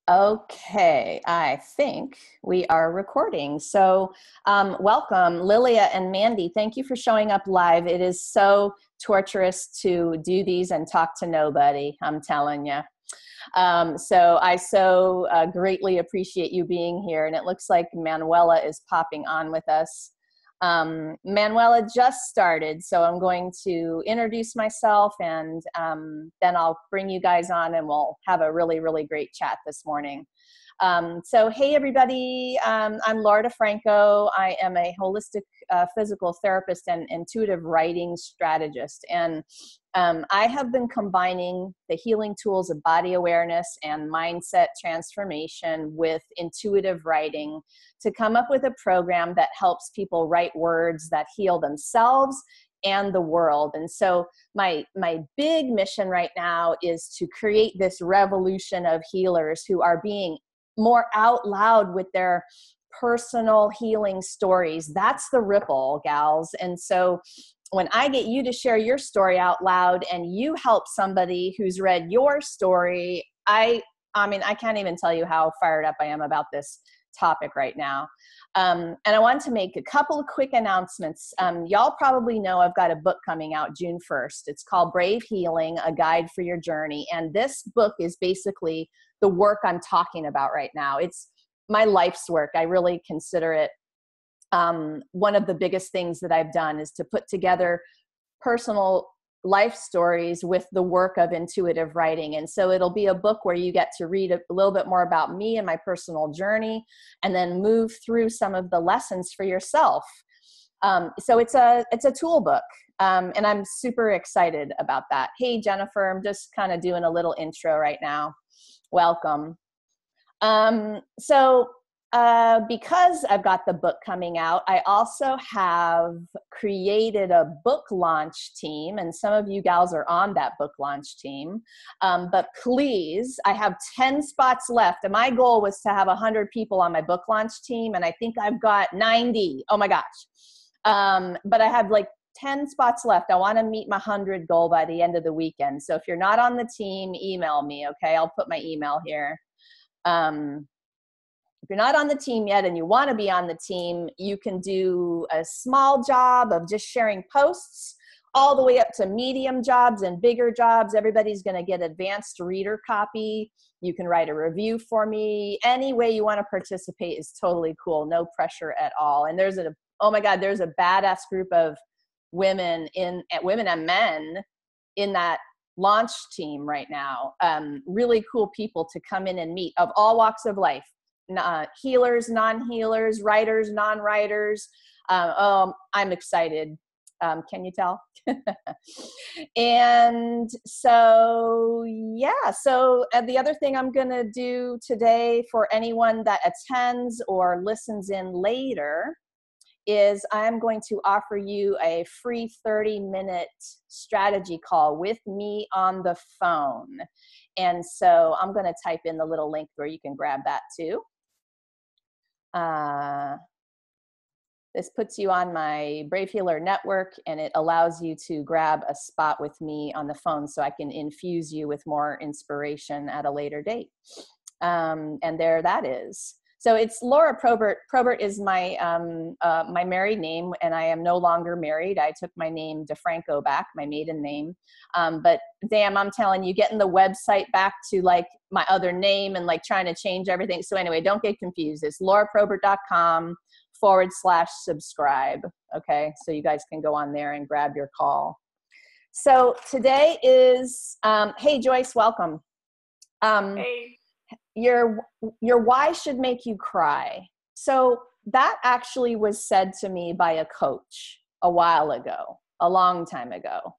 Okay, I think we are recording. So, welcome, Lilia and Mandy. Thank you for showing up live. It is so torturous to do these and talk to nobody, I'm telling you. So I greatly appreciate you being here. And it looks like Manuela is popping on with us. Manuela just started, so I'm going to introduce myself and then I'll bring you guys on and we'll have a really, really great chat this morning. So hey everybody, I'm Laura DeFranco. I am a holistic physical therapist and intuitive writing strategist. And I have been combining the healing tools of body awareness and mindset transformation with intuitive writing to come up with a program that helps people write words that heal themselves and the world. And so my big mission right now is to create this revolution of healers who are being more out loud with their personal healing stories. That's the ripple, gals. And so when I get you to share your story out loud and you help somebody who's read your story, I mean, I can't even tell you how fired up I am about this topic right now. And I want to make a couple of quick announcements. Y'all probably know I've got a book coming out June 1st. It's called Brave Healing, A Guide for Your Journey. And this book is basically the work I'm talking about right now. It's my life's work. I really consider it one of the biggest things that I've done is to put together personal life stories with the work of intuitive writing. And so it'll be a book where you get to read a little bit more about me and my personal journey, and then move through some of the lessons for yourself. So it's a tool book. And I'm super excited about that. Hey, Jennifer, I'm just kind of doing a little intro right now. Welcome. Because I've got the book coming out, I also have created a book launch team, and some of you gals are on that book launch team. But please, I have 10 spots left, and my goal was to have 100 people on my book launch team, and I think I've got 90. Oh my gosh. But I have like 10 spots left. I want to meet my 100 goal by the end of the weekend. So if you're not on the team, email me, okay? I'll put my email here. If you're not on the team yet and you want to be on the team, you can do a small job of just sharing posts all the way up to medium jobs and bigger jobs. Everybody's going to get advanced reader copy. You can write a review for me. Any way you want to participate is totally cool. No pressure at all. And there's there's a badass group of women and men in that launch team right now. Really cool people to come in and meet of all walks of life. Healers, non-healers, writers, non-writers. I'm excited. Can you tell? And so, yeah. So the other thing I'm going to do today for anyone that attends or listens in later is I'm going to offer you a free 30-minute strategy call with me on the phone. And so I'm going to type in the little link where you can grab that too. This puts you on my Brave Healer network, and it allows you to grab a spot with me on the phone so I can infuse you with more inspiration at a later date. And there that is. So it's Laura Probert. Probert is my my married name, and I am no longer married. I took my name DeFranco back, my maiden name. But damn, I'm telling you, getting the website back to like my other name and like trying to change everything. So anyway, don't get confused. It's lauraprobert.com/subscribe. Okay, so you guys can go on there and grab your call. So today is, hey Joyce, welcome. Hey. Your why should make you cry. So that actually was said to me by a coach a while ago, a long time ago.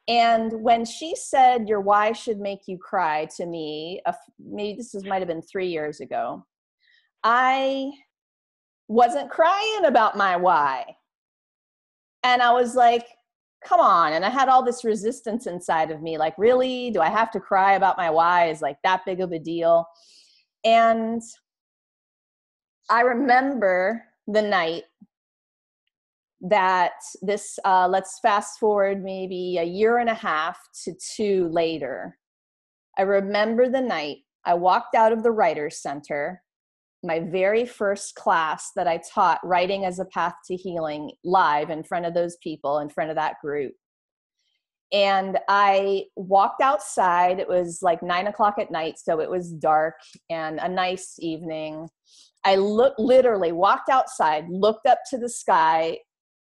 And when she said your why should make you cry to me, maybe might have been 3 years ago, I wasn't crying about my why. And I was like, come on. And I had all this resistance inside of me. Like, really? Do I have to cry about my why? Is like that big of a deal? And I remember the night that this, let's fast forward maybe a year and a half to 2 later. I remember the night I walked out of the Writers Center, my very first class that I taught, Writing as a Path to Healing, live in front of those people, in front of that group. And I walked outside. It was like 9 o'clock at night, so it was dark and a nice evening. I literally walked outside, looked up to the sky,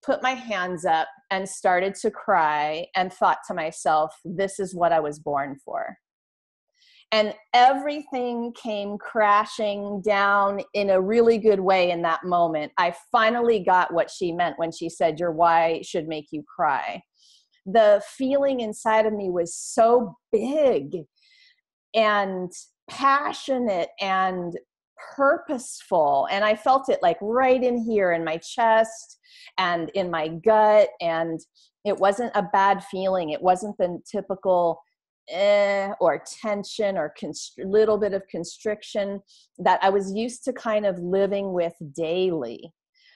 put my hands up and started to cry and thought to myself, this is what I was born for. And everything came crashing down in a really good way in that moment. I finally got what she meant when she said, your why should make you cry. The feeling inside of me was so big and passionate and purposeful. And I felt it like right in here in my chest and in my gut. And it wasn't a bad feeling. It wasn't the typical or tension or little bit of constriction that I was used to kind of living with daily.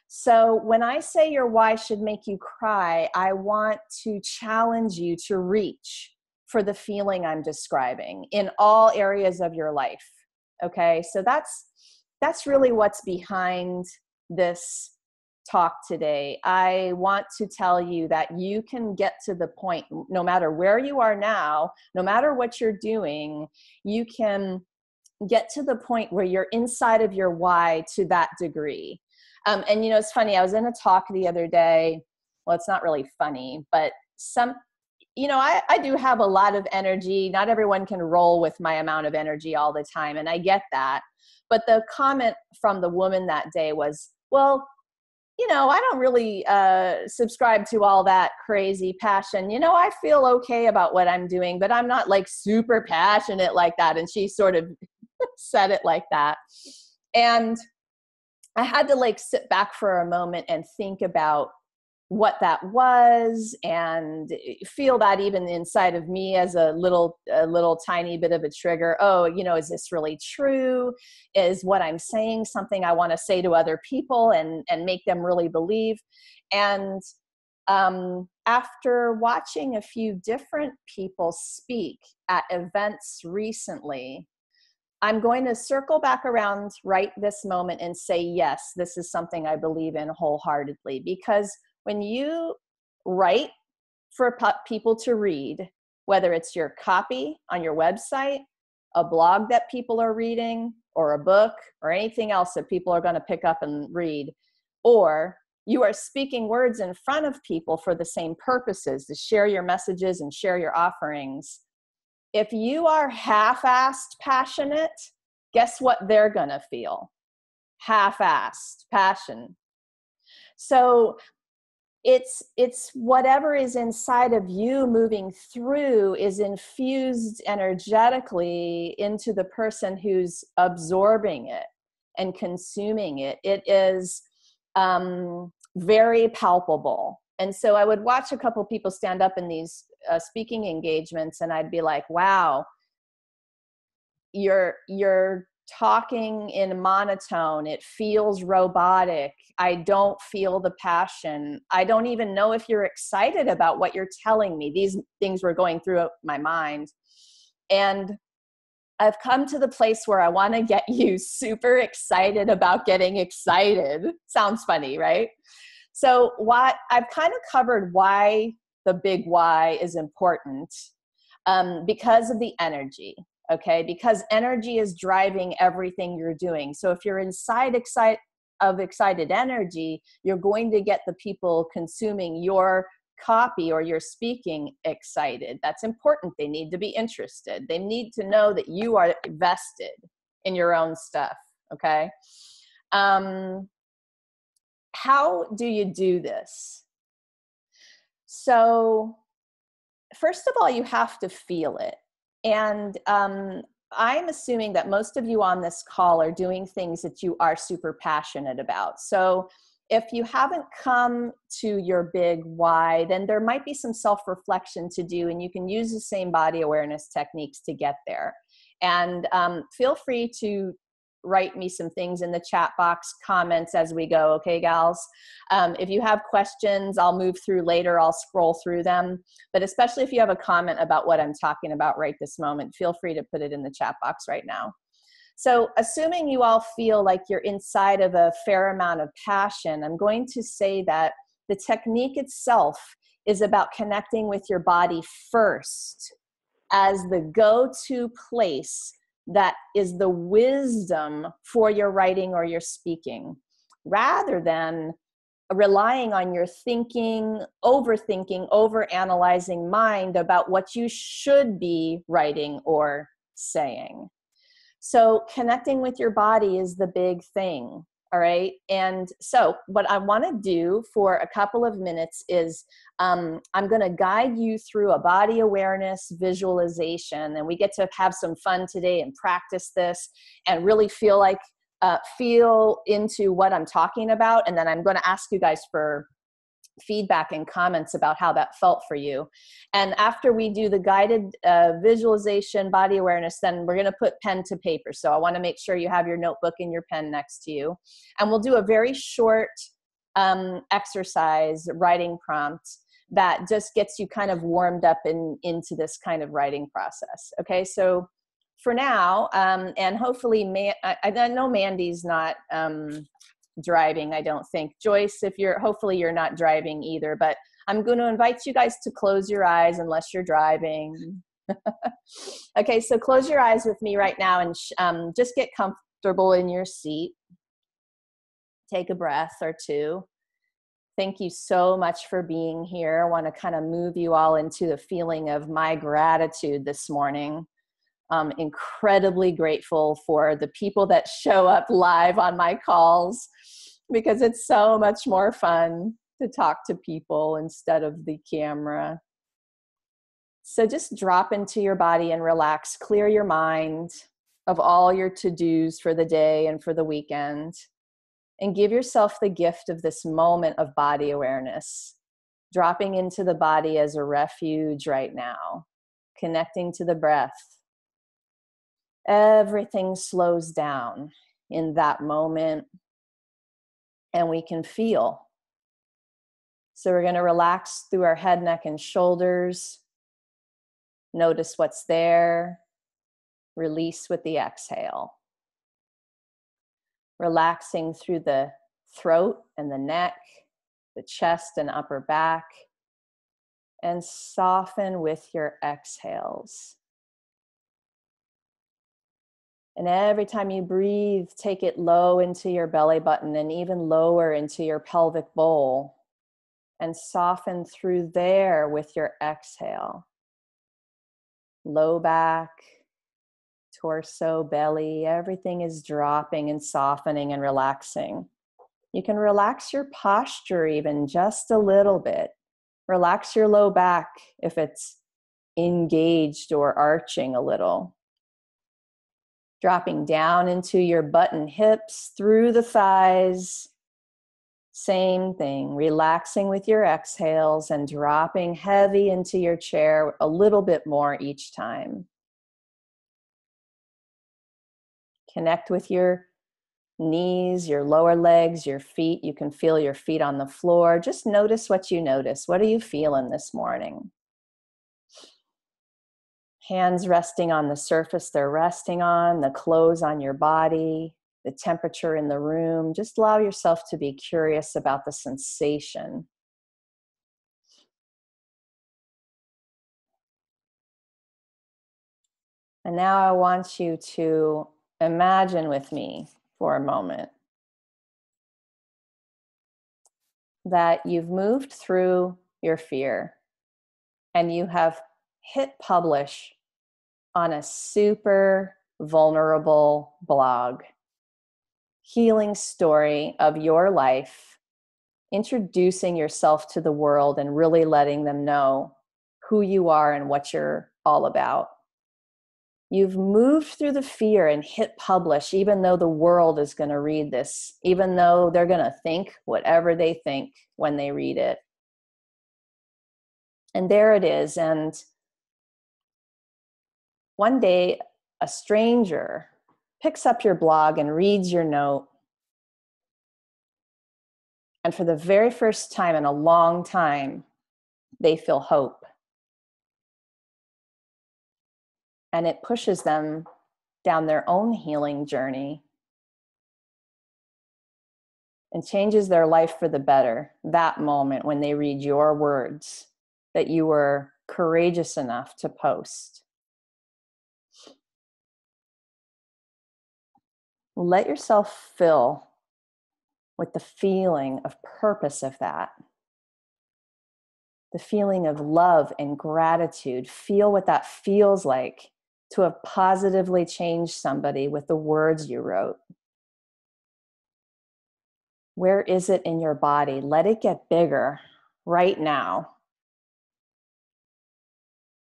So when I say your why should make you cry, I want to challenge you to reach for the feeling I'm describing in all areas of your life. Okay, so that's really what's behind this talk today. I want to tell you that you can get to the point, no matter where you are now, no matter what you're doing, you can get to the point where you're inside of your why to that degree. And it's funny, I was in a talk the other day. Well, it's not really funny, but I do have a lot of energy. Not everyone can roll with my amount of energy all the time, and I get that. But the comment from the woman that day was, well, I don't really subscribe to all that crazy passion. I feel okay about what I'm doing, but I'm not like super passionate like that. And she sort of said it like that. And I had to like sit back for a moment and think about what that was and feel that even inside of me as a little tiny bit of a trigger. Oh, is this really true? Is what I'm saying something I want to say to other people and make them really believe? And after watching a few different people speak at events recently, I'm going to circle back around right this moment and say, yes, this is something I believe in wholeheartedly. Because when you write for people to read, whether it's your copy on your website, a blog that people are reading, or a book, or anything else that people are going to pick up and read, or you are speaking words in front of people for the same purposes, to share your messages and share your offerings, if you are half-assed passionate, guess what they're going to feel? Half-assed passion. So it's whatever is inside of you moving through is infused energetically into the person who's absorbing it and consuming it. It is very palpable. And so I would watch a couple people stand up in these speaking engagements, and I'd be like, wow, you're talking in monotone. It feels robotic. I don't feel the passion. I don't even know if you're excited about what you're telling me. These things were going through my mind. And I've come to the place where I want to get you super excited about getting excited. Sounds funny, right? So I've kind of covered why the big why is important, because of the energy, okay? Because energy is driving everything you're doing. So if you're inside excited energy, you're going to get the people consuming your copy or your speaking excited. That's important. They need to be interested. They need to know that you are vested in your own stuff, okay? How do you do this? So first of all, you have to feel it. And I'm assuming that most of you on this call are doing things that you are super passionate about. So if you haven't come to your big why, then there might be some self-reflection to do, and you can use the same body awareness techniques to get there. And feel free to write me some things in the chat box, comments as we go, okay, gals? If you have questions, I'll move through later. I'll scroll through them. But especially if you have a comment about what I'm talking about right this moment, feel free to put it in the chat box right now. So assuming you all feel like you're inside of a fair amount of passion, I'm going to say that the technique itself is about connecting with your body first as the go-to place that is the wisdom for your writing or your speaking, rather than relying on your thinking, overthinking, overanalyzing mind about what you should be writing or saying. So connecting with your body is the big thing, all right? And so what I want to do for a couple of minutes is I'm going to guide you through a body awareness visualization, and we get to have some fun today and practice this and really feel into what I'm talking about. And then I'm going to ask you guys for feedback and comments about how that felt for you. And after we do the guided visualization, body awareness, then we're going to put pen to paper. So I want to make sure you have your notebook and your pen next to you. And we'll do a very short exercise, writing prompt that just gets you kind of warmed up into this kind of writing process. Okay, so for now, and hopefully, I know Mandy's not driving, I don't think. Joyce, hopefully you're not driving either, but I'm going to invite you guys to close your eyes unless you're driving. Okay, so close your eyes with me right now and just get comfortable in your seat. Take a breath or two. Thank you so much for being here. I want to kind of move you all into the feeling of my gratitude this morning. I'm incredibly grateful for the people that show up live on my calls, because it's so much more fun to talk to people instead of the camera. So just drop into your body and relax. Clear your mind of all your to-dos for the day and for the weekend, and give yourself the gift of this moment of body awareness, dropping into the body as a refuge right now, connecting to the breath. Everything slows down in that moment, and we can feel. So we're going to relax through our head, neck, and shoulders. Notice what's there. Release with the exhale. Relaxing through the throat and the neck, the chest and upper back, and soften with your exhales. And every time you breathe, take it low into your belly button and even lower into your pelvic bowl, and soften through there with your exhale. Low back, torso, belly, everything is dropping and softening and relaxing. You can relax your posture even just a little bit. Relax your low back if it's engaged or arching a little. Dropping down into your butt and hips, through the thighs. Same thing, relaxing with your exhales and dropping heavy into your chair a little bit more each time. Connect with your knees, your lower legs, your feet. You can feel your feet on the floor. Just notice what you notice. What are you feeling this morning? Hands resting on the surface they're resting on, the clothes on your body, the temperature in the room. Just allow yourself to be curious about the sensation. And now I want you to imagine with me for a moment that you've moved through your fear and you have hit publish on a super vulnerable blog. Healing story of your life, introducing yourself to the world and really letting them know who you are and what you're all about. You've moved through the fear and hit publish, even though the world is going to read this, even though they're going to think whatever they think when they read it. And there it is. And one day, a stranger picks up your blog and reads your note. And for the very first time in a long time, they feel hope. And it pushes them down their own healing journey and changes their life for the better. That moment when they read your words that you were courageous enough to post. Let yourself fill with the feeling of purpose of that. The feeling of love and gratitude. Feel what that feels like to have positively changed somebody with the words you wrote. Where is it in your body? Let it get bigger right now.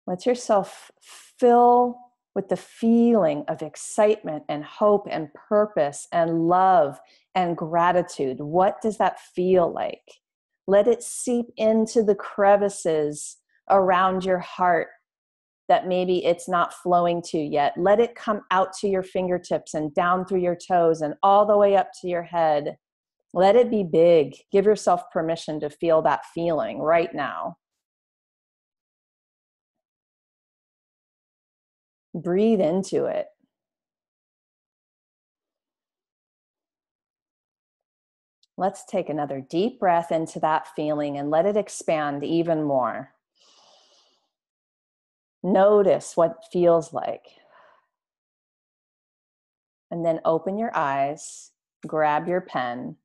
Let yourself fill with the feeling of excitement and hope and purpose and love and gratitude. What does that feel like? Let it seep into the crevices around your heart that maybe it's not flowing to yet. Let it come out to your fingertips and down through your toes and all the way up to your head. Let it be big. Give yourself permission to feel that feeling right now. Breathe into it. Let's take another deep breath into that feeling and let it expand even more. Notice what it feels like. And then open your eyes, grab your pen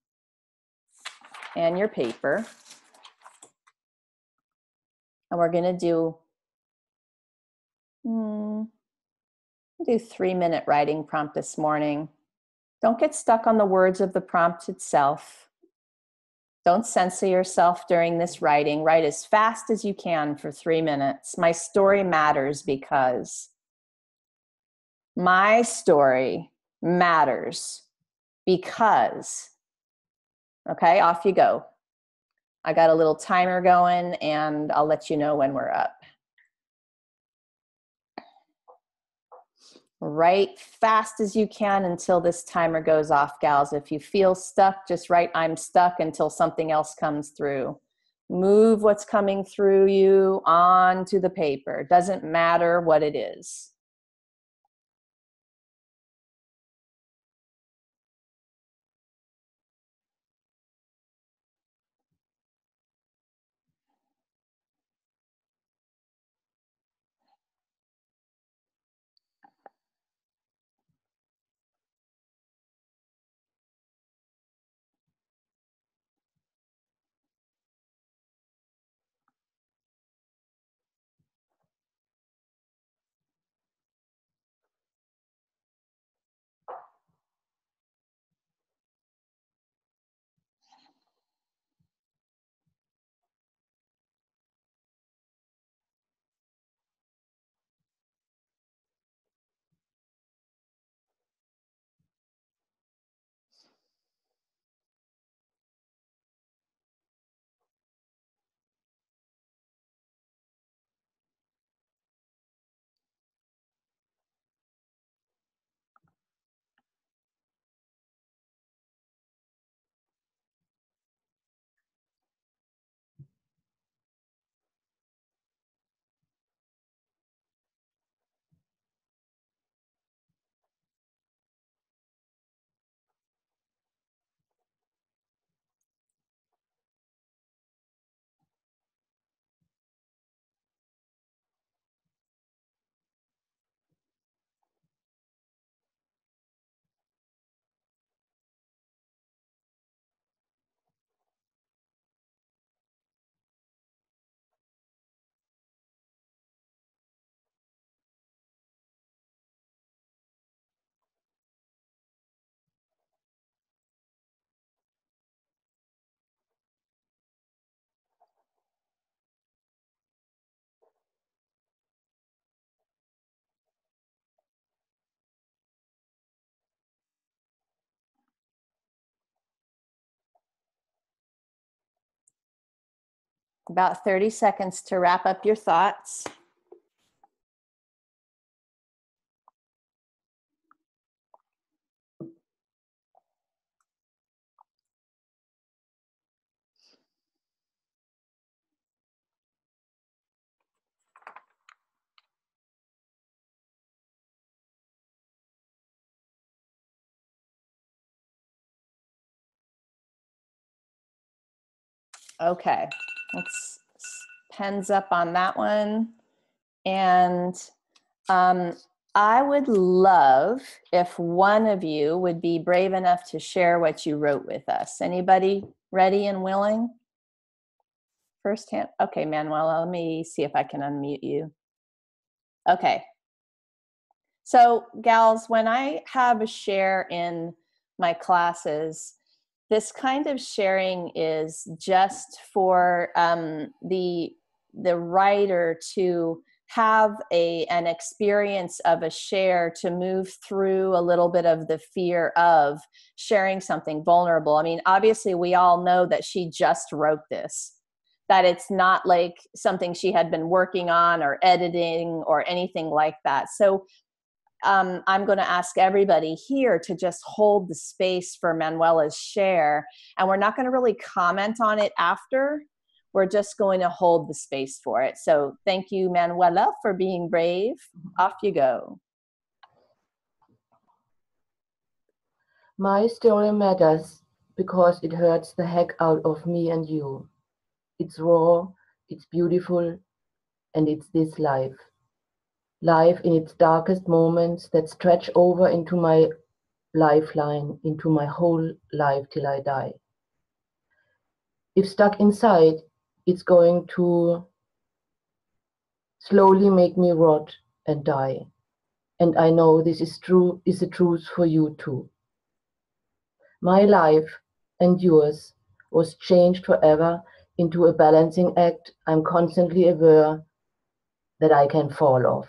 and your paper. And we're going to do 3-minute writing prompt this morning. Don't get stuck on the words of the prompt itself. Don't censor yourself during this writing. Write as fast as you can for 3 minutes. My story matters because. My story matters because. Okay, off you go. I got a little timer going and I'll let you know when we're up. Write fast as you can until this timer goes off, gals. If you feel stuck, just write "I'm stuck" until something else comes through. Move what's coming through you onto the paper. Doesn't matter what it is. About 30 seconds to wrap up your thoughts. Okay, let's pens up on that one. And I would love if one of you would be brave enough to share what you wrote with us. Anybody ready and willing? First hand. Okay, Manuela, let me see if I can unmute you. Okay. So, gals, when I have a share in my classes, this kind of sharing is just for the writer to have an experience of a share, to move through a little bit of the fear of sharing something vulnerable. I mean, obviously, we all know that she just wrote this, that it's not like something she had been working on or editing or anything like that. So I'm going to ask everybody here to just hold the space for Manuela's share. And we're not going to really comment on it after. We're just going to hold the space for it. So thank you, Manuela, for being brave. Off you go. My story matters because it hurts the heck out of me and you. It's raw, it's beautiful, and it's this life. Life in its darkest moments that stretch over into my lifeline, into my whole life till I die. If stuck inside, it's going to slowly make me rot and die. And I know this is the truth for you too. My life and yours was changed forever into a balancing act I'm constantly aware that I can fall off.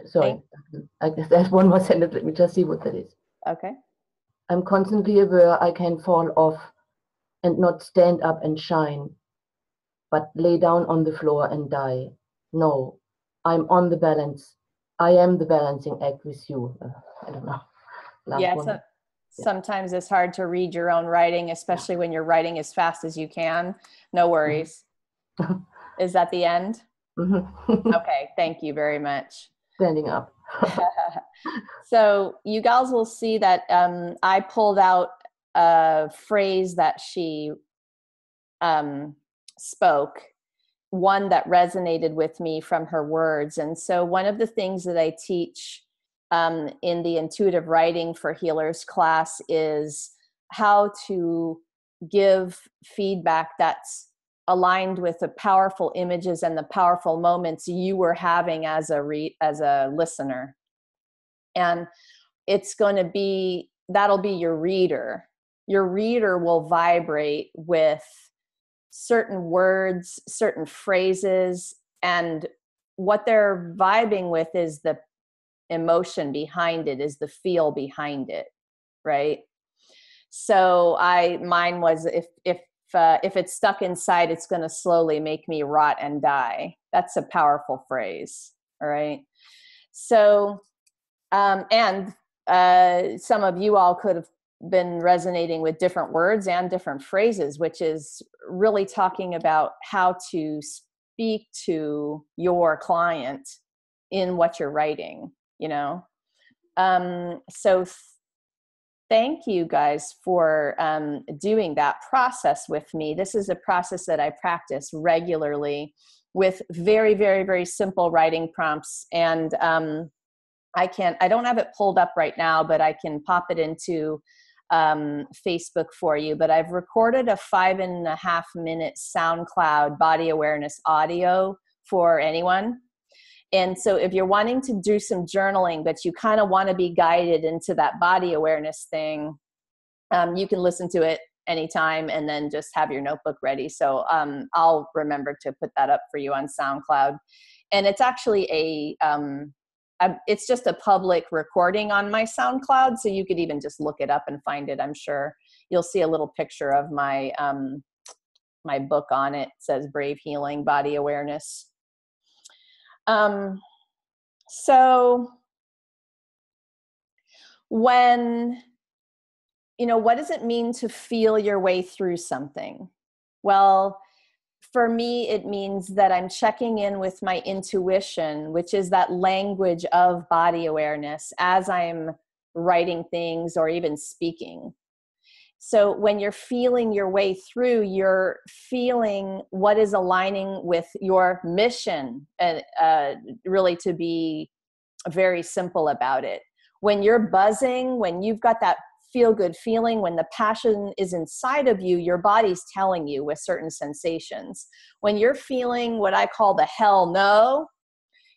Sorry, I guess there's one more sentence. Let me just see what that is. Okay. I'm constantly aware I can fall off and not stand up and shine, but lay down on the floor and die. No, I'm on the balance. I am the balancing act with you. I don't know. Sometimes it's hard to read your own writing, especially when you're writing as fast as you can. No worries. Is that the end? Okay, thank you very much. Standing up. So you guys will see that I pulled out a phrase that she spoke, one that resonated with me from her words. And so one of the things that I teach in the intuitive writing for healers class is how to give feedback that's aligned with the powerful images and the powerful moments you were having as a listener. And it's going to be, that'll be your reader. Your reader will vibrate with certain words, certain phrases, and what they're vibing with is the emotion behind it, is the feel behind it, right? So mine was, if it's stuck inside, it's going to slowly make me rot and die. That's a powerful phrase. All right. So, and some of you all could have been resonating with different words and different phrases, which is really talking about how to speak to your client in what you're writing, you know? So thank you guys for doing that process with me. This is a process that I practice regularly with very, very, very simple writing prompts. And I don't have it pulled up right now, but I can pop it into Facebook for you. But I've recorded a 5.5-minute SoundCloud body awareness audio for anyone. And so if you're wanting to do some journaling, but you kind of want to be guided into that body awareness thing, you can listen to it anytime and then just have your notebook ready. So I'll remember to put that up for you on SoundCloud. And it's actually it's just a public recording on my SoundCloud. So you could even just look it up and find it. I'm sure you'll see a little picture of my, my book on it. It says Brave Healing Body Awareness. So when, what does it mean to feel your way through something? Well, for me, it means that I'm checking in with my intuition, which is that language of body awareness as I'm writing things or even speaking. So when you're feeling your way through, you're feeling what is aligning with your mission, really, to be very simple about it. When you're buzzing, when you've got that feel good feeling, when the passion is inside of you, your body's telling you with certain sensations. When you're feeling what I call the hell no,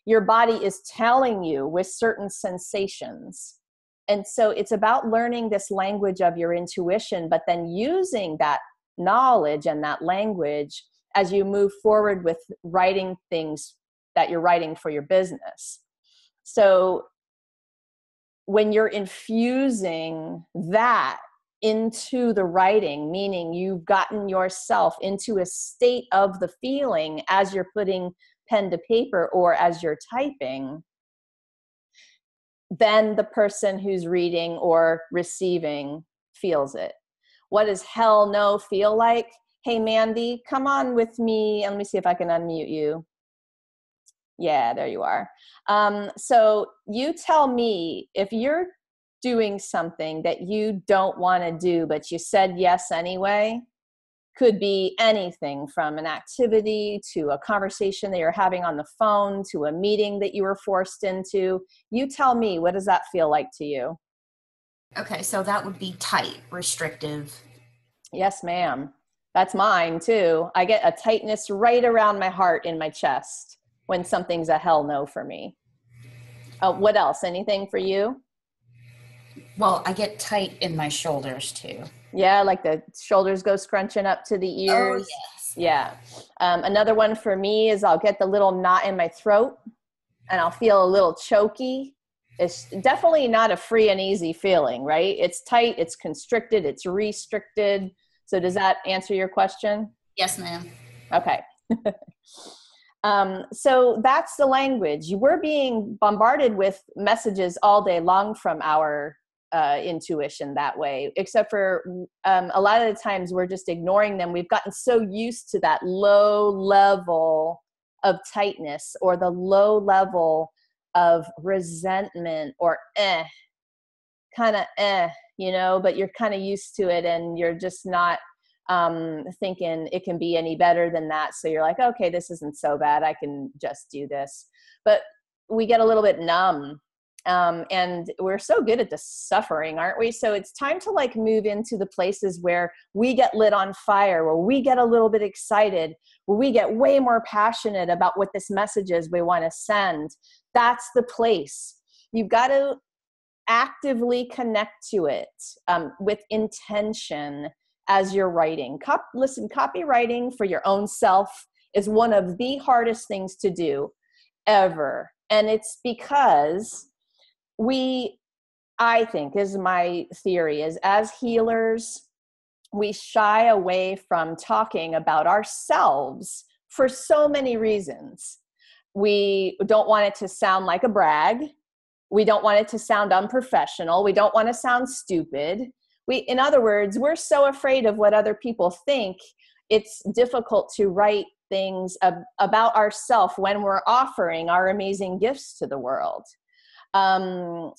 your body is telling you with certain sensations. And so it's about learning this language of your intuition, but then using that knowledge and that language as you move forward with writing things that you're writing for your business. So when you're infusing that into the writing, meaning you've gotten yourself into a state of the feeling as you're putting pen to paper or as you're typing, then the person who's reading or receiving feels it. What does hell no feel like? Hey, Mandy, come on with me. And let me see if I can unmute you. Yeah, there you are. So you tell me if you're doing something that you don't want to do, but you said yes anyway. Could be anything from an activity to a conversation that you're having on the phone to a meeting that you were forced into. You tell me, what does that feel like to you? Okay, so that would be tight, restrictive. Yes, ma'am. That's mine too. I get a tightness right around my heart in my chest when something's a hell no for me. What else? Anything for you? Well, I get tight in my shoulders too. Yeah, like the shoulders go scrunching up to the ears. Oh, yes. Yeah. Another one for me is I'll get the little knot in my throat and I'll feel a little choky. It's definitely not a free and easy feeling, right? It's tight, it's constricted, it's restricted. So does that answer your question? Yes, ma'am. Okay. So that's the language. We're being bombarded with messages all day long from our intuition that way, except for a lot of the times we're just ignoring them. We've gotten so used to that low level of tightness or the low level of resentment or kind of but you're kind of used to it and you're just not thinking it can be any better than that. So you're like, okay, this isn't so bad. I can just do this. But we get a little bit numb. And we're so good at the suffering, aren't we? So it's time to like move into the places where we get lit on fire, where we get a little bit excited, where we get way more passionate about what this message is we want to send. That's the place. You've got to actively connect to it with intention as you're writing. Listen, copywriting for your own self is one of the hardest things to do ever. And it's because I think, is my theory, is as healers, we shy away from talking about ourselves for so many reasons. We don't want it to sound like a brag. We don't want it to sound unprofessional. We don't want to sound stupid. In other words, we're so afraid of what other people think, it's difficult to write things about ourselves when we're offering our amazing gifts to the world. I'm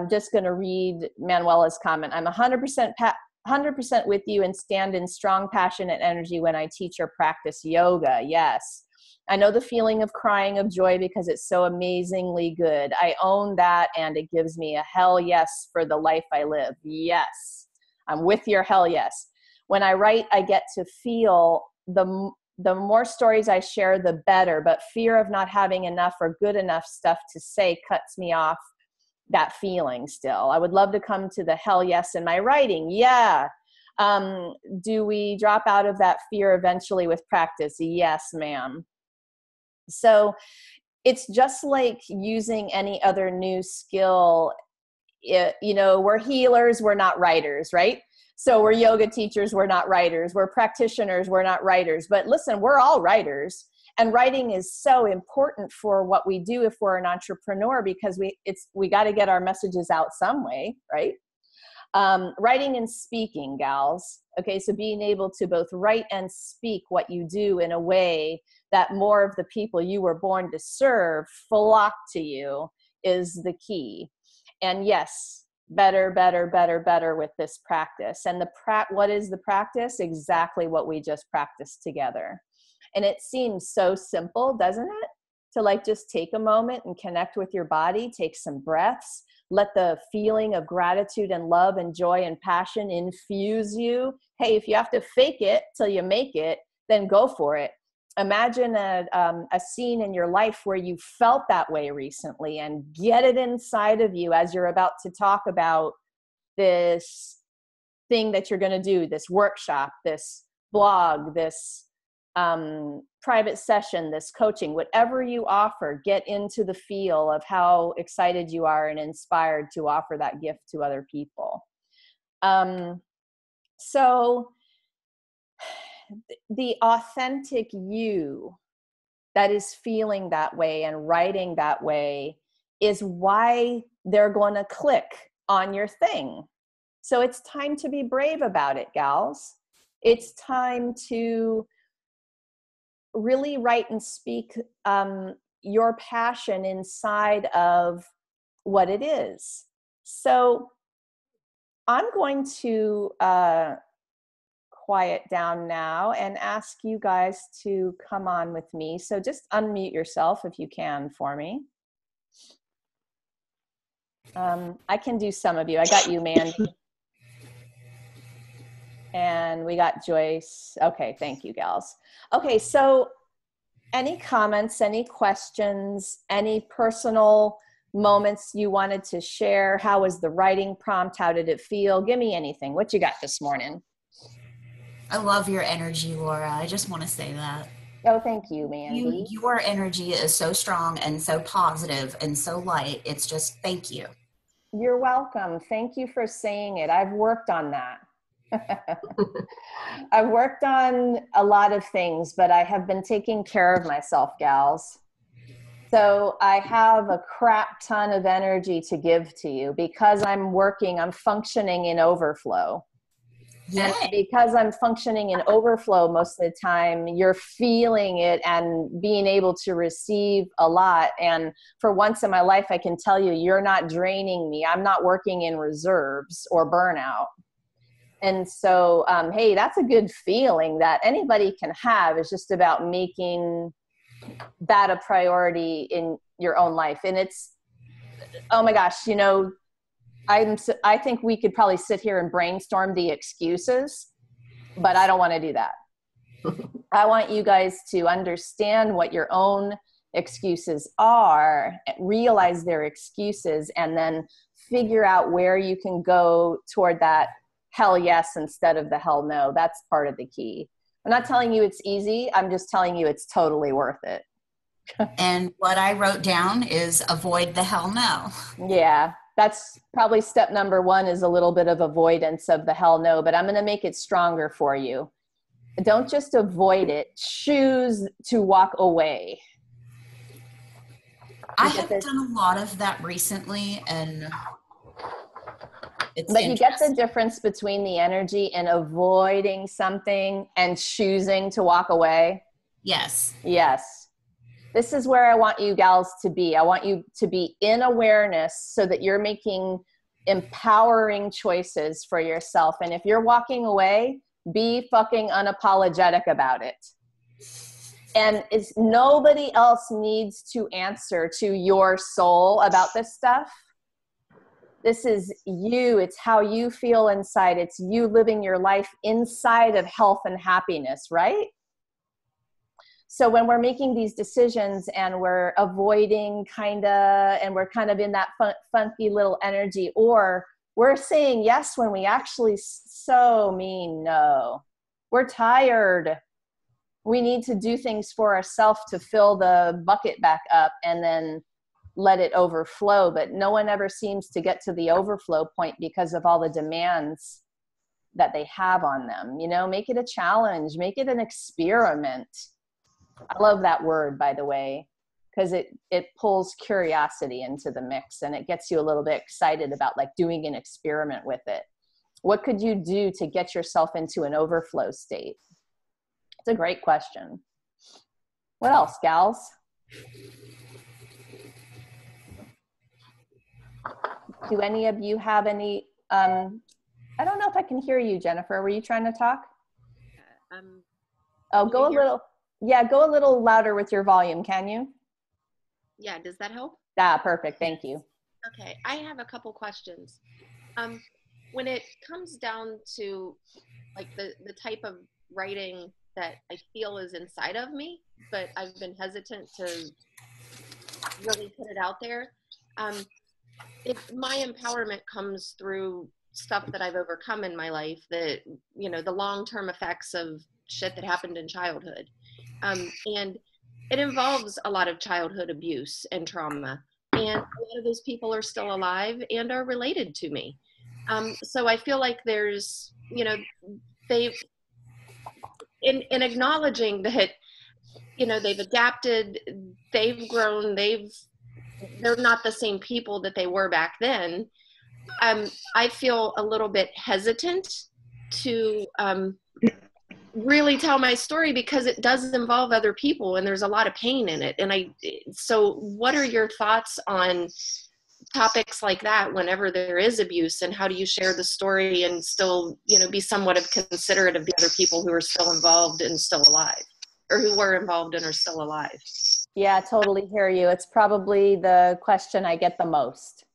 just going to read Manuela's comment. I'm 100% with you and stand in strong passion and energy when I teach or practice yoga. Yes. I know the feeling of crying of joy because it's so amazingly good. I own that and it gives me a hell yes for the life I live. Yes. I'm with your hell yes. When I write, I get to feel the more stories I share, the better, but fear of not having enough or good enough stuff to say cuts me off that feeling still. I would love to come to the hell yes in my writing. Yeah. Do we drop out of that fear eventually with practice? Yes, ma'am. So it's just like using any other new skill. We're healers, we're not writers, right? So we're yoga teachers, we're not writers. We're practitioners, we're not writers. But listen, we're all writers. And writing is so important for what we do if we're an entrepreneur, because we got to get our messages out some way, right? Writing and speaking, gals. Okay, so being able to both write and speak what you do in a way that more of the people you were born to serve flock to you is the key. And yes, better, better, better, better with this practice. And what is the practice? Exactly what we just practiced together. And it seems so simple, doesn't it? To like just take a moment and connect with your body, take some breaths, let the feeling of gratitude and love and joy and passion infuse you. Hey, if you have to fake it till you make it, then go for it. Imagine a scene in your life where you felt that way recently, and get it inside of you as you're about to talk about this thing that you're going to do, this workshop, this blog, this private session, this coaching, whatever you offer, get into the feel of how excited you are and inspired to offer that gift to other people. So the authentic you that is feeling that way and writing that way is why they're going to click on your thing. So it's time to be brave about it, gals. It's time to really write and speak your passion inside of what it is. So I'm going to quiet down now and ask you guys to come on with me. So just unmute yourself if you can for me. I can do some of you. I got you, Mandy. And we got Joyce. Okay, thank you, gals. Okay, so any comments, any questions, any personal moments you wanted to share? How was the writing prompt? How did it feel? Give me anything. What you got this morning? I love your energy, Laura. I just want to say that. Oh, thank you, Mandy. Your energy is so strong and so positive and so light. It's just, thank you. You're welcome. Thank you for saying it. I've worked on that. I've worked on a lot of things, but I have been taking care of myself, gals. So I have a crap ton of energy to give to you because I'm functioning in overflow. Yay. And because I'm functioning in overflow most of the time, you're feeling it and being able to receive a lot. And for once in my life, I can tell you, you're not draining me. I'm not working in reserves or burnout. And so, hey, that's a good feeling that anybody can have. It's just about making that a priority in your own life. And it's, oh my gosh, you know, I think we could probably sit here and brainstorm the excuses, but I don't want to do that. I want you guys to understand what your own excuses are, realize their excuses, and then figure out where you can go toward that hell yes instead of the hell no. That's part of the key. I'm not telling you it's easy. I'm just telling you it's totally worth it. And what I wrote down is avoid the hell no. Yeah, that's probably step number one, is a little bit of avoidance of the hell no, but I'm going to make it stronger for you. Don't just avoid it. Choose to walk away. I have done a lot of that recently, and but you get the difference between the energy in avoiding something and choosing to walk away? Yes. Yes. This is where I want you gals to be. I want you to be in awareness so that you're making empowering choices for yourself. And if you're walking away, be fucking unapologetic about it. And nobody else needs to answer to your soul about this stuff. This is you. It's how you feel inside. It's you living your life inside of health and happiness, right? So when we're making these decisions and we're avoiding and we're kind of in that funky little energy, or we're saying yes when we actually so mean no. We're tired. We need to do things for ourselves to fill the bucket back up and then let it overflow. But no one ever seems to get to the overflow point because of all the demands that they have on them. You know, make it a challenge, make it an experiment. I love that word, by the way, because it pulls curiosity into the mix and it gets you a little bit excited about like doing an experiment with it. What could you do to get yourself into an overflow state? It's a great question. What else, gals? talk. Do any of you have any, I don't know if I can hear you, Jennifer. Were you trying to talk? Oh, go a little, yeah, go a little louder with your volume, can you? Yeah, does that help? Ah, perfect, thank you. Okay, I have a couple questions. When it comes down to like the type of writing that I feel is inside of me, but I've been hesitant to really put it out there. My empowerment comes through stuff that I've overcome in my life, that, you know, the long-term effects of shit that happened in childhood. And it involves a lot of childhood abuse and trauma. And a lot of those people are still alive and are related to me. So I feel like there's, you know, in acknowledging that, you know, they've adapted, they've grown, they're not the same people that they were back then. I feel a little bit hesitant to really tell my story because it does involve other people and there's a lot of pain in it. And so what are your thoughts on topics like that whenever there is abuse, and how do you share the story and still, you know, be somewhat of considerate of the other people who are still involved and still alive, or who were involved and are still alive? Yeah, I totally hear you. It's probably the question I get the most.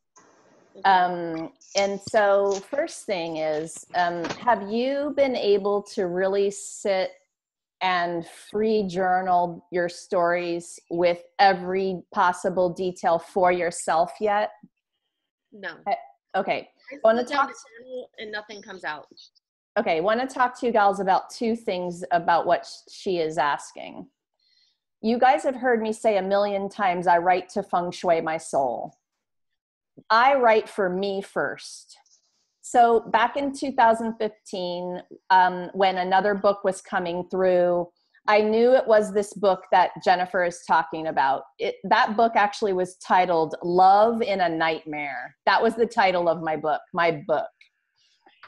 And so first thing is, have you been able to really sit and free journal your stories with every possible detail for yourself yet? No. Okay. I sit down to journal and nothing comes out. Okay, want to talk to you gals about two things about what she is asking. You guys have heard me say a million times, I write to feng shui my soul. I write for me first. So back in 2015, when another book was coming through, I knew it was this book that Jennifer is talking about. That book actually was titled Love in a Nightmare. That was the title of my book.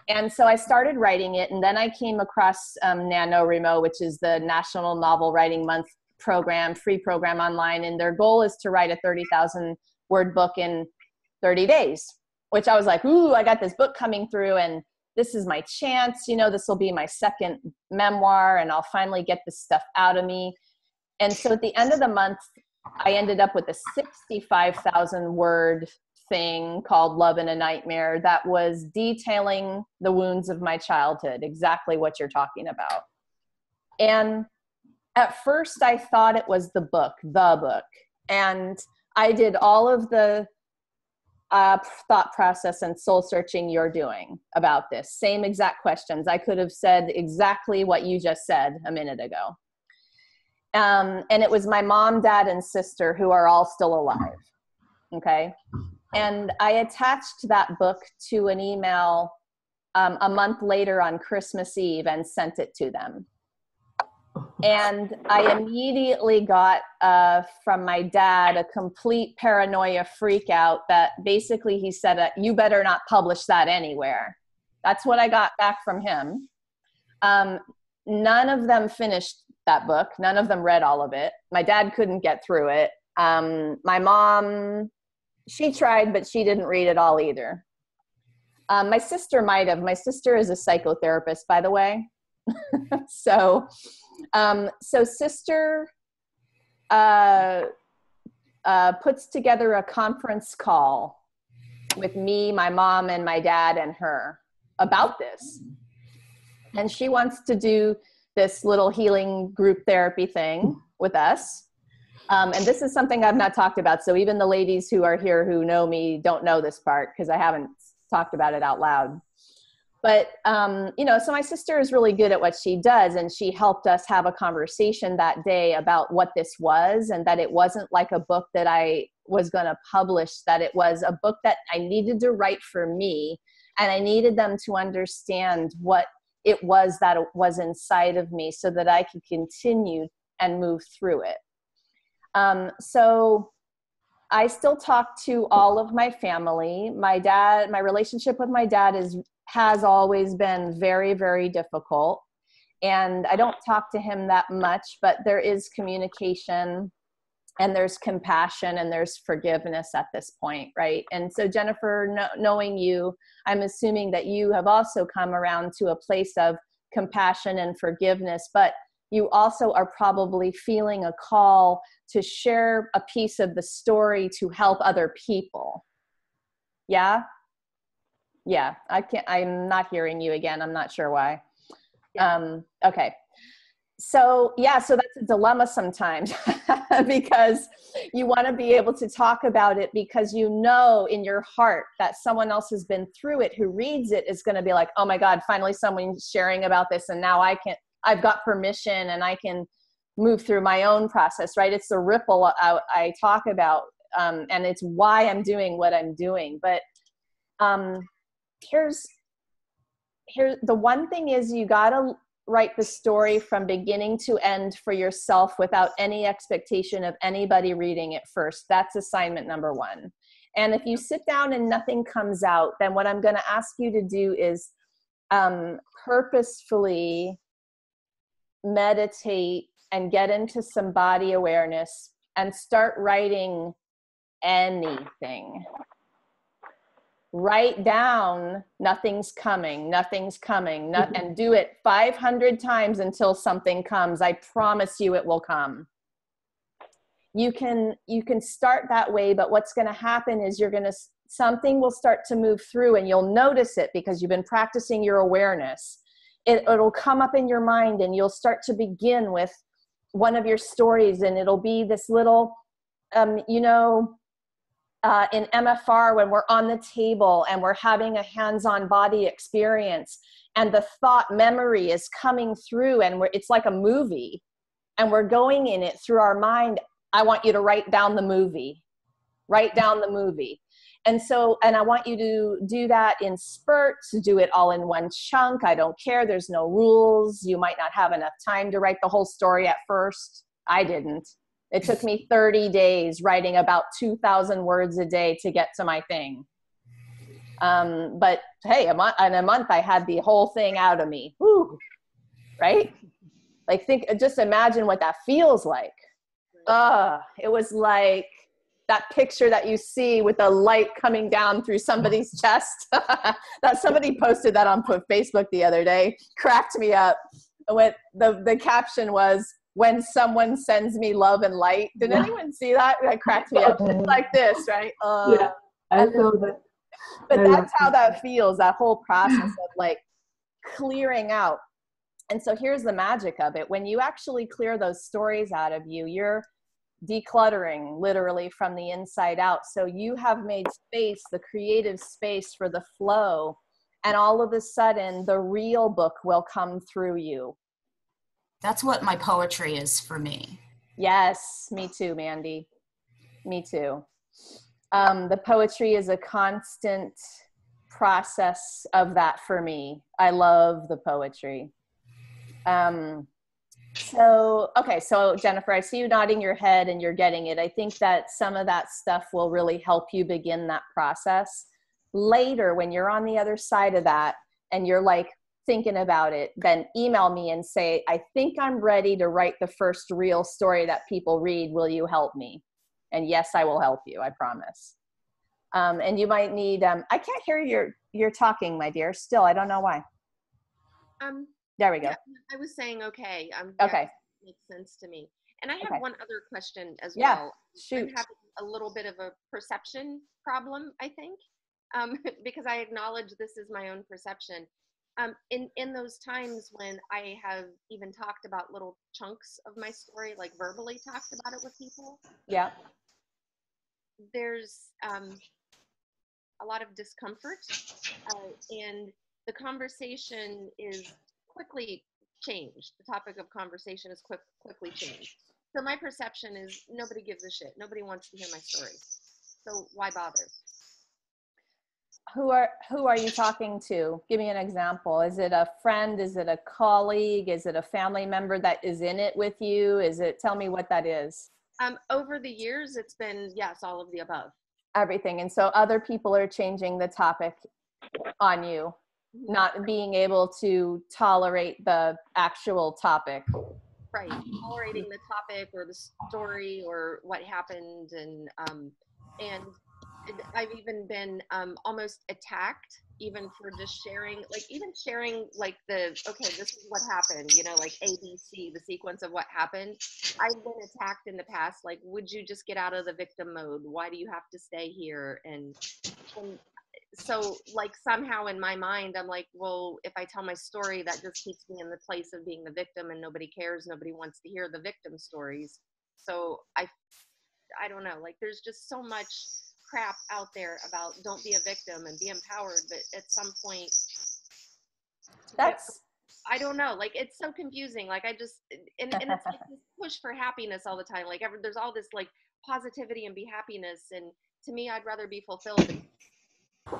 And so I started writing it, and then I came across NaNoWriMo, which is the National Novel Writing Month program, free program online, and their goal is to write a 30,000 word book in 30 days, which I was like, ooh, I got this book coming through, and this is my chance, you know, this will be my second memoir, and I'll finally get this stuff out of me. And so at the end of the month, I ended up with a 65,000 word thing called Love in a Nightmare that was detailing the wounds of my childhood, exactly what you're talking about. And at first I thought it was the book. And I did all of the thought process and soul searching you're doing about this. Same exact questions. I could have said exactly what you just said a minute ago. And it was my mom, dad, and sister who are all still alive. Okay. And I attached that book to an email a month later on Christmas Eve and sent it to them. And I immediately got from my dad a complete paranoia freak out that basically he said, you better not publish that anywhere. That's what I got back from him. None of them finished that book. None of them read all of it. My dad couldn't get through it. My mom, she tried, but she didn't read it all either. My sister might have. My sister is a psychotherapist, by the way. So sister puts together a conference call with me, my mom, and my dad and her about this. And she wants to do this little healing group therapy thing with us. And this is something I've not talked about. So even the ladies who are here who know me don't know this part because I haven't talked about it out loud. But, you know, so my sister is really good at what she does, and she helped us have a conversation that day about what this was, and that it wasn't like a book that I was going to publish, that it was a book that I needed to write for me, and I needed them to understand what it was that was inside of me so that I could continue and move through it. So I still talk to all of my family. My relationship with my dad has always been very, very difficult. And I don't talk to him that much, but there is communication. and there's compassion and there's forgiveness at this point, right? And so Jennifer, knowing you, I'm assuming that you have also come around to a place of compassion and forgiveness, but you also are probably feeling a call to share a piece of the story to help other people. Yeah? Yeah, I'm not hearing you again. I'm not sure why. Yeah. Okay. So yeah, so that's a dilemma sometimes because you want to be able to talk about it because you know in your heart that someone else has been through it who reads it is going to be like, oh my God, finally someone's sharing about this, and now I've got permission and I can move through my own process, right? It's the ripple I talk about, and it's why I'm doing what I'm doing. But here's the one thing is, you got to write the story from beginning to end for yourself without any expectation of anybody reading it first. That's assignment number one. And if you sit down and nothing comes out, then what I'm going to ask you to do is purposefully meditate and get into some body awareness and start writing anything. Write down, nothing's coming, and do it 500 times until something comes. I promise you it will come. You can start that way, but what's going to happen is something will start to move through, and you'll notice it because you've been practicing your awareness. It'll come up in your mind, and you'll start to begin with one of your stories, and it'll be this little, in MFR, when we're on the table and we're having a hands-on body experience and the thought memory is coming through, and it's like a movie and we're going in it through our mind. I want you to write down the movie. And I want you to do that in spurts, do it all in one chunk. I don't care. There's no rules. You might not have enough time to write the whole story at first. I didn't. It took me 30 days writing about 2,000 words a day to get to my thing. But hey, in a month I had the whole thing out of me. Woo, right? Like just imagine what that feels like. It was like that picture that you see with the light coming down through somebody's chest. That somebody posted that on Facebook the other day, cracked me up. What the caption was, when someone sends me love and light. Did anyone see that? That cracked me up. It's like this, right? Yeah, I saw that. But that's how that feels, that whole process of like clearing out. And so here's the magic of it. When you actually clear those stories out of you, you're decluttering literally from the inside out. So you have made space, the creative space for the flow. And all of a sudden, the real book will come through you. That's what my poetry is for me. Yes, me too, Mandy. Me too. The poetry is a constant process of that for me. I love the poetry. So Jennifer, I see you nodding your head and you're getting it. I think that some of that stuff will really help you begin that process. Later, when you're on the other side of that and you're like thinking about it, then email me and say, I think I'm ready to write the first real story that people read. Will you help me? And yes, I will help you. I promise. And you might need, I can't hear you're talking, my dear. Still, I don't know why. There we go. Yeah, I was saying, okay. Okay. Makes sense to me. And I have one other question as yeah, well. Shoot. I'm having a little bit of a perception problem, I think, because I acknowledge this is my own perception. In those times when I have even talked about little chunks of my story, like verbally talked about it with people. Yeah. There's a lot of discomfort, and the conversation is quickly changed. The topic of conversation is quickly changed. So my perception is nobody gives a shit. Nobody wants to hear my story. So why bother? Who are you talking to? Give me an example. Is it a friend? Is it a colleague? Is it a family member that is in it with you? Tell me what that is. Over the years, it's been, yes, all of the above. Everything. And so other people are changing the topic on you, not being able to tolerate the actual topic. right, tolerating the topic or the story or what happened, and I've even been almost attacked even for just sharing, like okay, this is what happened, like ABC, the sequence of what happened. I've been attacked in the past, like, would you just get out of the victim mode? Why do you have to stay here? And so, like, somehow in my mind, I'm like, well, if I tell my story, that just keeps me in the place of being the victim, and nobody cares. Nobody wants to hear the victim stories. So I don't know, like, there's just so much crap out there about don't be a victim and be empowered. But at some point, I don't know, like, it's so confusing. Like, I just, and it's like this push for happiness all the time. Like, there's all this like positivity and be happiness. And to me, I'd rather be fulfilled.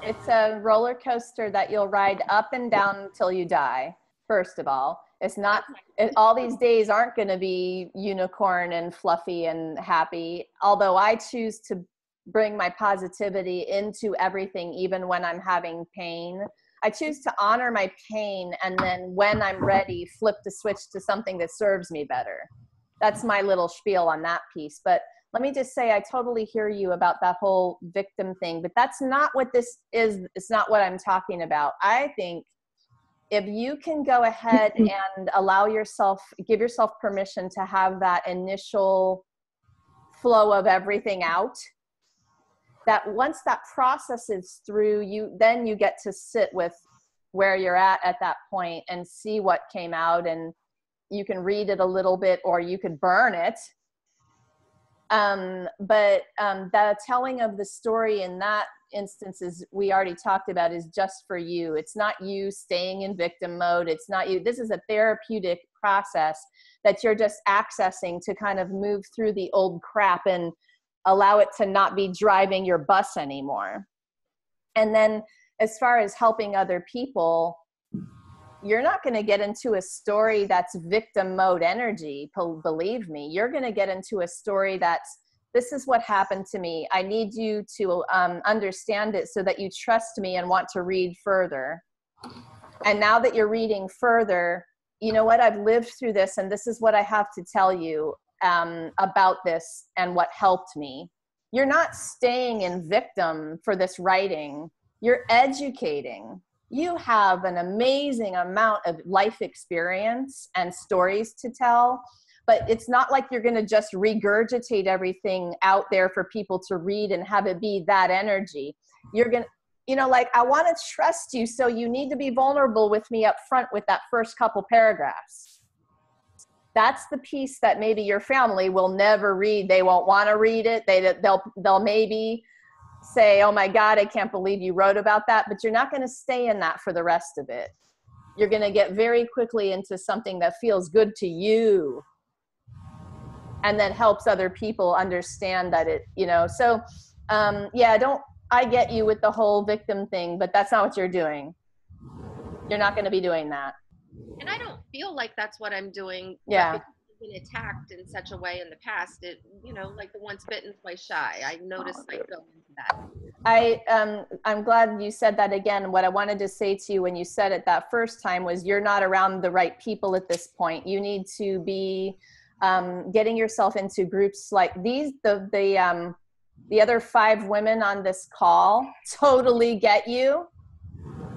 It's a roller coaster that you'll ride up and down till you die. First of all, it's not, all these days aren't going to be unicorn and fluffy and happy. Although I choose to bring my positivity into everything, even when I'm having pain. I choose to honor my pain, and then when I'm ready, flip the switch to something that serves me better. That's my little spiel on that piece. But let me just say, I totally hear you about that whole victim thing, but that's not what this is. It's not what I'm talking about. I think if you can go ahead and allow yourself, give yourself permission to have that initial flow of everything out, that once that process is through you, then you get to sit with where you're at that point and see what came out, and you can read it a little bit or you could burn it. But the telling of the story in that instance, is we already talked about, is just for you. It's not you staying in victim mode. It's not you. This is a therapeutic process that you're just accessing to kind of move through the old crap and allow it to not be driving your bus anymore. And then as far as helping other people, you're not going to get into a story that's victim mode energy. Believe me, you're going to get into a story that's, this is what happened to me. I need you to understand it so that you trust me and want to read further. And now that you're reading further, you know what, I've lived through this, and this is what I have to tell you about this and what helped me. You're not staying in victim for this writing. You're educating. You have an amazing amount of life experience and stories to tell, but it's not like you're going to just regurgitate everything out there for people to read and have it be that energy. You're going to, like, I want to trust you, so you need to be vulnerable with me up front with that first couple paragraphs. That's the piece that maybe your family will never read. They won't want to read it. They'll maybe say, oh my God, I can't believe you wrote about that. But you're not going to stay in that for the rest of it. You're going to get very quickly into something that feels good to you, and then helps other people understand that it, so I get you with the whole victim thing, but that's not what you're doing. You're not going to be doing that. And I don't feel like that's what I'm doing. Yeah. Because I've been attacked in such a way in the past. It, like the once bitten, twice shy. I noticed I go into that. I'm glad you said that again. What I wanted to say to you when you said it that first time was, you're not around the right people at this point. You need to be getting yourself into groups like these. The other 5 women on this call totally get you.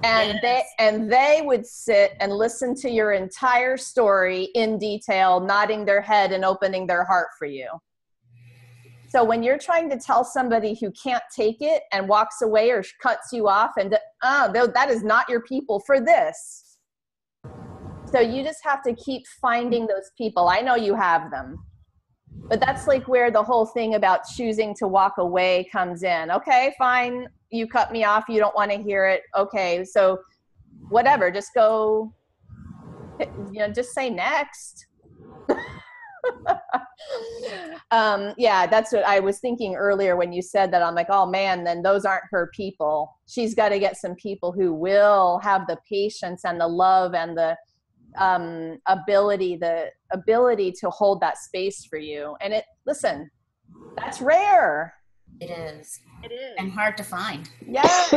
And Yes. they would sit and listen to your entire story in detail, nodding their head and opening their heart for you. So when you're trying to tell somebody who can't take it and walks away or cuts you off, and that is not your people for this. So you just have to keep finding those people. I know you have them. But that's like where the whole thing about choosing to walk away comes in. Okay, fine. You cut me off. You don't want to hear it. Okay, so whatever. Just go, just say next. Yeah, that's what I was thinking earlier when you said that. I'm like, oh man, then those aren't her people. She's got to get some people who will have the patience and the love and the ability to hold that space for you. And listen, that's rare. It is. It is. And hard to find. Yes.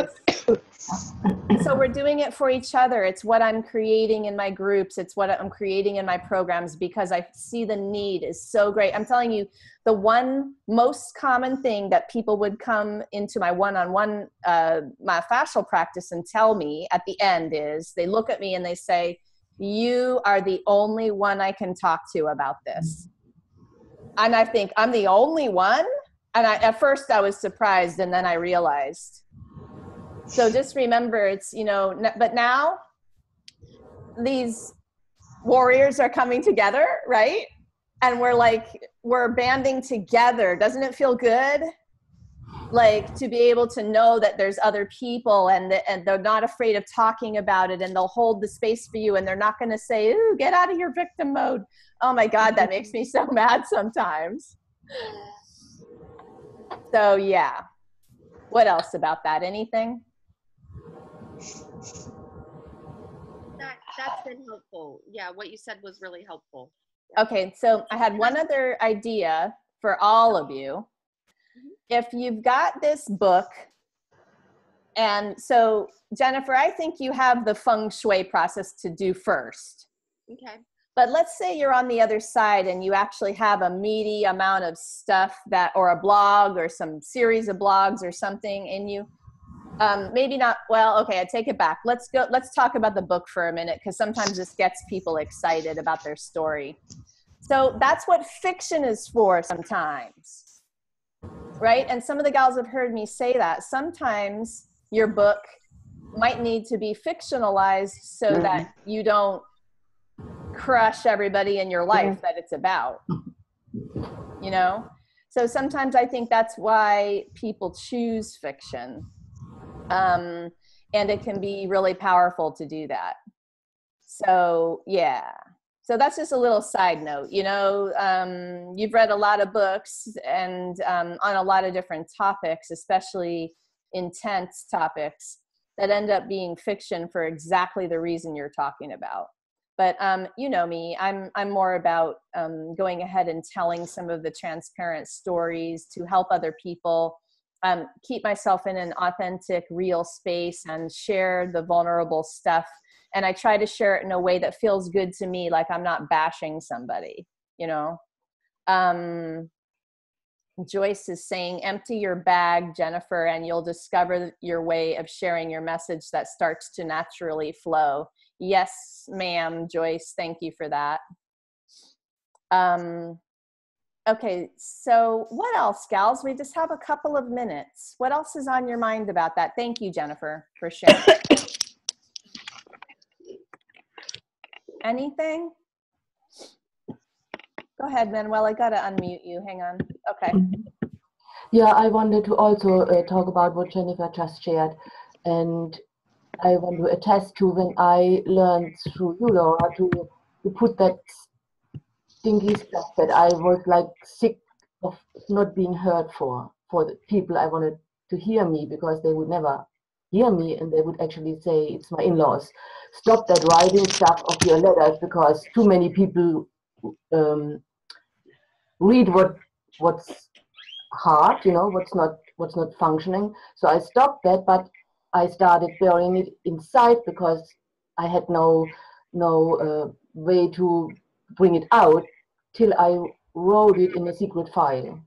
So we're doing it for each other. It's what I'm creating in my groups. It's what I'm creating in my programs because I see the need is so great. I'm telling you, the one most common thing that people would come into my one-on-one, my fascial practice and tell me at the end is they look at me and they say, you are the only one I can talk to about this. And I think I'm the only one. And at first I was surprised and then I realized. So just remember it's, you know, but now these warriors are coming together, right? And we're banding together. Doesn't it feel good? Like to be able to know that there's other people and they're not afraid of talking about it and they'll hold the space for you and they're not going to say, ooh, get out of your victim mode. Oh my God, that makes me so mad sometimes. So yeah. What else about that? Anything? That's been helpful. Yeah, what you said was really helpful. Okay, so I had one other idea for all of you. If you've got this book, and so Jennifer, I think you have the feng shui process to do first. Okay. But let's say you're on the other side and you actually have a meaty amount of stuff that, or a blog or some series of blogs or something in you. Maybe not, well, okay, I take it back. Let's talk about the book for a minute because sometimes this gets people excited about their story. So that's what fiction is for sometimes, right? And some of the gals have heard me say that. Sometimes your book might need to be fictionalized so that you don't crush everybody in your life that it's about, you know? So sometimes I think that's why people choose fiction. And it can be really powerful to do that. So yeah. So that's just a little side note, you know, you've read a lot of books and on a lot of different topics, especially intense topics that end up being fiction for exactly the reason you're talking about. But you know me, I'm more about going ahead and telling some of the transparent stories to help other people keep myself in an authentic, real space and share the vulnerable stuff. And I try to share it in a way that feels good to me, like I'm not bashing somebody, you know? Joyce is saying, empty your bag, Jennifer, and you'll discover your way of sharing your message that starts to naturally flow. Yes, ma'am, Joyce, thank you for that. Okay, so what else, gals? We just have a couple of minutes. What else is on your mind about that? Thank you, Jennifer, for sharing. Anything? Go ahead, Manuel. I gotta unmute you. Hang on. Okay. Yeah, I wanted to also talk about what Jennifer just shared. And I want to attest to when I learned through you, Laura, to put that stinky stuff that I was like sick of not being heard for the people I wanted to hear me, because they would never hear me and they would actually say, it's my in-laws. Stop that writing stuff of your letters because too many people read what's hard, you know, what's not functioning. So I stopped that, but I started burying it inside because I had no way to bring it out till I wrote it in a secret file,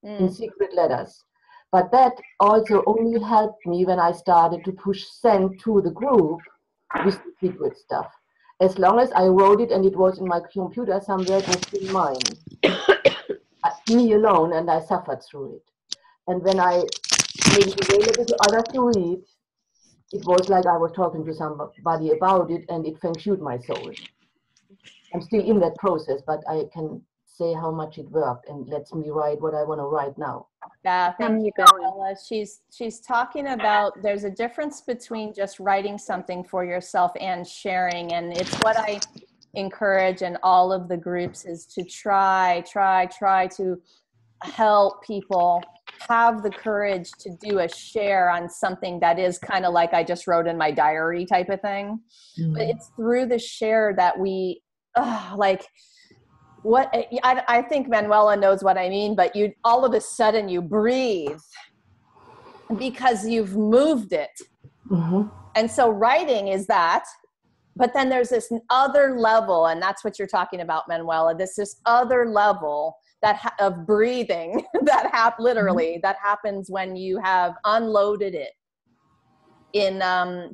in secret letters. But that also only helped me when I started to push send to the group with the secret stuff. As long as I wrote it and it was in my computer somewhere, it was still mine. Me alone, and I suffered through it. And when I made it available to others to read, it was like I was talking to somebody about it, and it feng shuied my soul. I'm still in that process, but I can say how much it worked and lets me write what I want to write now. Yeah, thank you, Manuela. She's talking about there's a difference between just writing something for yourself and sharing, and it's what I encourage in all of the groups is to try to help people have the courage to do a share on something that is kind of like I just wrote in my diary type of thing. But it's through the share that we like what I think Manuela knows what I mean, but you all of a sudden you breathe because you've moved it. Mm-hmm. And so writing is that, but then there's this other level, and that's what you're talking about, Manuela, this other level that of breathing that literally that happens when you have unloaded it in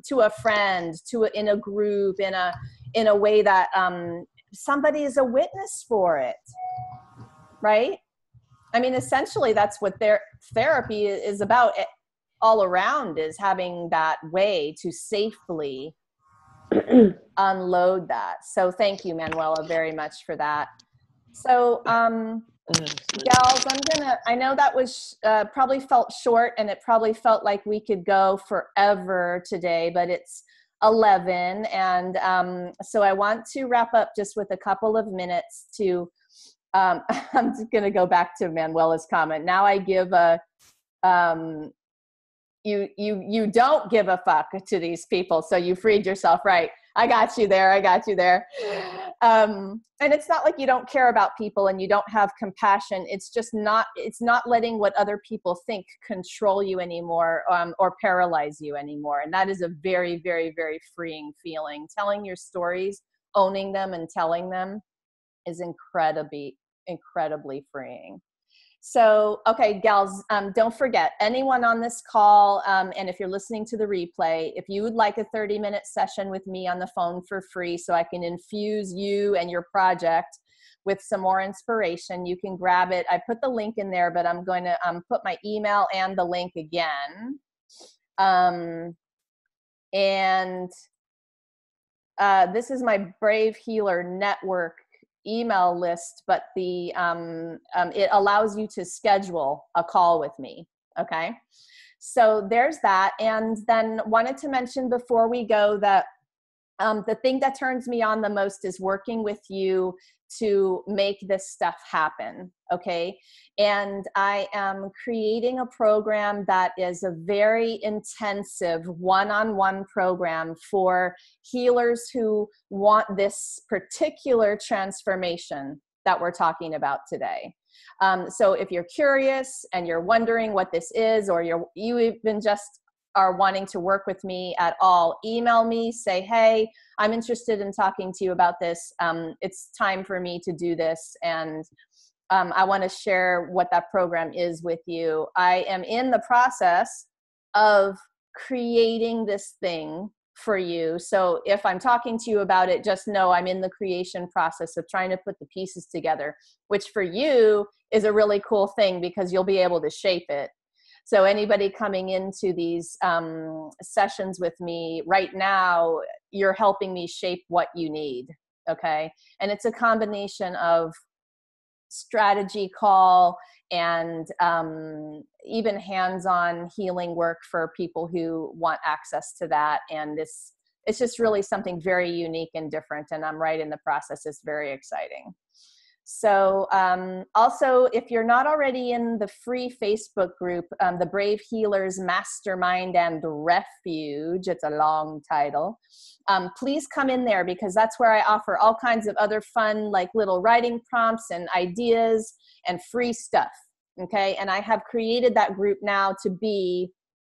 to a friend, in a group, in a way that somebody is a witness for it, right? I mean, essentially, that's what their therapy is about. All around is having that way to safely unload that. So thank you, Manuela, very much for that. So gals, I know that was probably felt short, and it probably felt like we could go forever today, but it's 11. And so I want to wrap up just with a couple of minutes to, I'm just going to go back to Manuela's comment. Now I give a, you don't give a fuck to these people. So you freed yourself, right? I got you there. I got you there. And it's not like you don't care about people and you don't have compassion. It's just not, it's not letting what other people think control you anymore, or paralyze you anymore. And that is a very, very, very freeing feeling. Telling your stories, owning them and telling them is incredibly, incredibly freeing. So, okay, gals, don't forget, anyone on this call, and if you're listening to the replay, if you would like a 30-minute session with me on the phone for free so I can infuse you and your project with some more inspiration, you can grab it. I put the link in there, but I'm going to put my email and the link again. This is my Brave Healer Network email list, but the it allows you to schedule a call with me. Okay, so there's that. And then wanted to mention before we go that the thing that turns me on the most is working with you to make this stuff happen. Okay. And I am creating a program that is a very intensive one-on-one program for healers who want this particular transformation that we're talking about today. So if you're curious and you're wondering what this is, or you even just are wanting to work with me at all, email me, say, hey, I'm interested in talking to you about this. It's time for me to do this. And I want to share what that program is with you. I am in the process of creating this thing for you. So if I'm talking to you about it, just know I'm in the creation process of trying to put the pieces together, which for you is a really cool thing because you'll be able to shape it. So anybody coming into these sessions with me right now, you're helping me shape what you need, okay? And it's a combination of strategy call and even hands-on healing work for people who want access to that. And it's just really something very unique and different. And I'm right in the process. It's very exciting. So also, if you're not already in the free Facebook group, the Brave Healers Mastermind and Refuge, it's a long title, please come in there because that's where I offer all kinds of other fun, like little writing prompts and ideas and free stuff, okay? And I have created that group now to be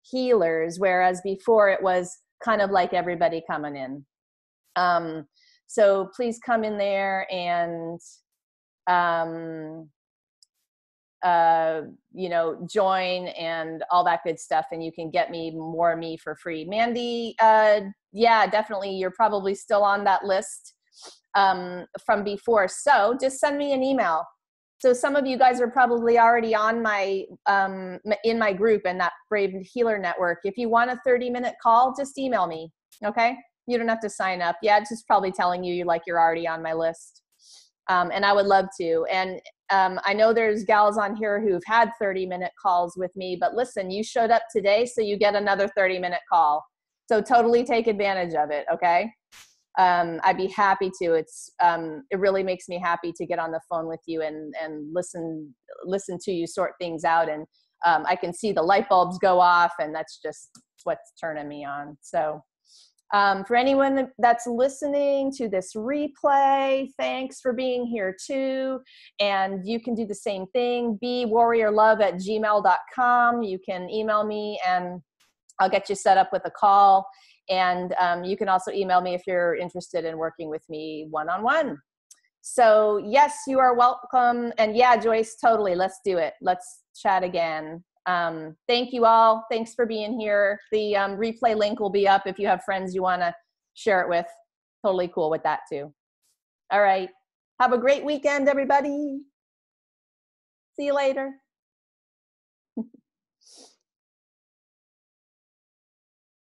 healers, whereas before it was kind of like everybody coming in. So please come in there and join and all that good stuff, and you can get me for free. Mandy, yeah, definitely. You're probably still on that list from before. So just send me an email. So some of you guys are probably already on my, in my group and that Brave Healer Network. If you want a 30-minute call, just email me. Okay. You don't have to sign up. Yeah. It's just probably telling you like you're already on my list. And I would love to. And I know there's gals on here who've had 30-minute calls with me, but listen, you showed up today, so you get another 30-minute call. So totally take advantage of it, okay? I'd be happy to. It really makes me happy to get on the phone with you and listen to you sort things out. And I can see the light bulbs go off, and that's just what's turning me on. So For anyone that's listening to this replay, thanks for being here too. And you can do the same thing, bewarriorlove@gmail.com. You can email me and I'll get you set up with a call. And you can also email me if you're interested in working with me one-on-one. So yes, you are welcome. And yeah, Joyce, totally. Let's do it. Let's chat again. Thank you all. Thanks for being here. The replay link will be up if you have friends you want to share it with. Totally cool with that too. All right. Have a great weekend, everybody. See you later.